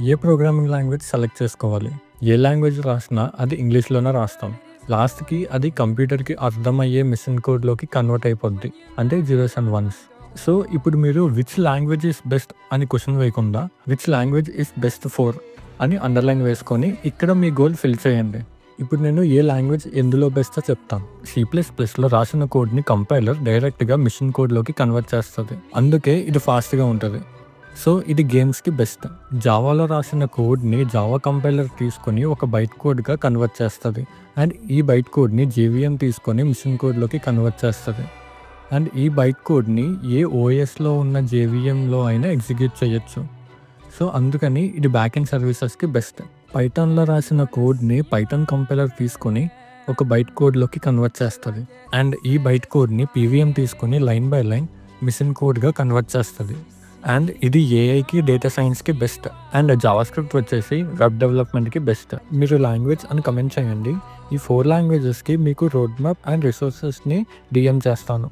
ఏ programming language select చేసుకోవాలి? ఏ language రాసినా అది ఇంగ్లీష్‌లోనే రాస్తాం. లాస్ట్‌కి అది కంప్యూటర్‌కి అర్థమయ్యే మెషిన్ కోడ్‌లోకి కన్వర్ట్ అయిపోద్ది. అంటే జీరోస్ అండ్ వన్స్. సో, ఇప్పుడు మీరు విచ్ లాంగ్వేజ్ ఈస్ బెస్ట్ అని క్వెషన్ వేయకుండా which language is best for అని అండర్‌లైన్ వేసుకొని ఇక్కడ మీ గోల్ ఫిల్ చేయండి. ఇప్పుడు నేను ఏ లాంగ్వేజ్ ఎందులో బెస్టో చెప్తాను. C++లో రాసిన కోడ్‌ని కంపైలర్ డైరెక్ట్‌గా మెషిన్ కోడ్‌లోకి కన్వర్ట్ చేస్తది. అందుకే ఇది ఫాస్ట్‌గా ఉంటది. సో, ఇది గేమ్స్‌కి బెస్ట్. జావాలో రాసిన కోడ్‌ని జావా కంపైలర్ తీసుకొని ఒక బైట్ కోడ్‌గా కన్వర్ట్ చేస్తది. అండ్ ఈ బైట్ కోడ్‌ని జేవీఎం తీసుకొని మెషిన్ కోడ్‌లోకి కన్వర్ట్ చేస్తది. అండ్ ఈ బైట్ కోడ్‌ని ఏ ఓఎస్‌లో ఉన్న జేవీఎంలో అయినా ఎగ్జిక్యూట్ చేయొచ్చు. సో, అందుకని ఇది బ్యాక్ ఎండ్ సర్వీసెస్‌కి బెస్ట్. పైథాన్‌లో రాసిన కోడ్‌ని పైథాన్ కంపైలర్ తీసుకొని ఒక బైట్ కోడ్‌లోకి కన్వర్ట్ చేస్తది. అండ్ ఈ బైట్ కోడ్‌ని పీవీఎం తీసుకొని లైన్ బై లైన్ మెషిన్ కోడ్‌గా కన్వర్ట్ చేస్తది. అండ్ ఇది ఏఐకి, డేటా సైన్స్‌కి బెస్ట్. అండ్ జావాస్క్రిప్ట్ వచ్చేసి వెబ్ డెవలప్మెంట్‌కి బెస్ట్. మీరు లాంగ్వేజ్ అని కమెంట్ చేయండి. ఈ 4 లాంగ్వేజెస్‌కి మీకు రోడ్ మ్యాప్ అండ్ రిసోర్సెస్‌ని డీఎం చేస్తాను.